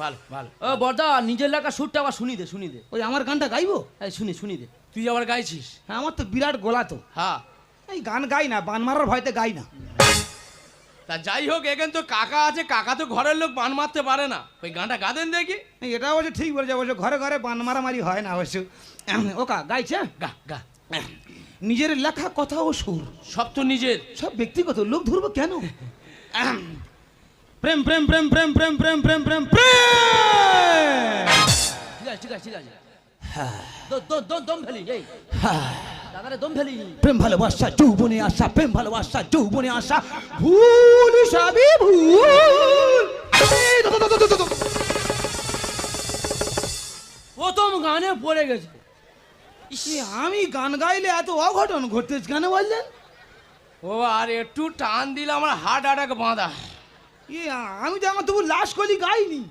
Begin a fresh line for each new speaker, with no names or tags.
ভালো ভালো।
ও বর্দা নিজের লেখা সুরটা আবার শুনি দে।
ওই আমার গানটা গাইবো?
এই শুনি দে।
তুই আবার গাইছিস?
হ্যাঁ, আমার তো বিরাট গলা তো।
হ্যাঁ।
এই গান গাই না, বান মারার ভয়তে গাই না।
তা যাই হোক, এখানে তো কাকা আছে, কাকা তো ঘরের লোক বান মারতে পারে না, ওই গানটা গা দেন দেখি।
এটা অবশ্য ঠিক বলেছে, অবশ্য ঘরে ঘরে বান মারামারি হয় না অবশ্য। ওকা গাইছে?
গা গা।
নিজের লেখা কথা ও সুর
সব তো নিজের।
সব ব্যক্তিগত, লোক ধরবো কেন? প্রেম প্রেম প্রেম প্রেম প্রেম প্রেম প্রেম প্রেম প্রেম।
ঠিক আছে দম ফেলি এই দাদারে দম ফেলি।
প্রেম ভালোবাসা যৌবনে আসা, প্রেম ভালোবাসা যৌবনে আসা, ভুল সবই ভুল।
প্রথম গানে পড়ে গেছে।
আমি গান গাইলে এত অঘটন ঘটতেছে কেন বললেন?
ও আর একটু টান দিলে আমার হার্ট অ্যাটাক বাঁধা।
আমি তো আমার তবু লাশ কলি গাইনি।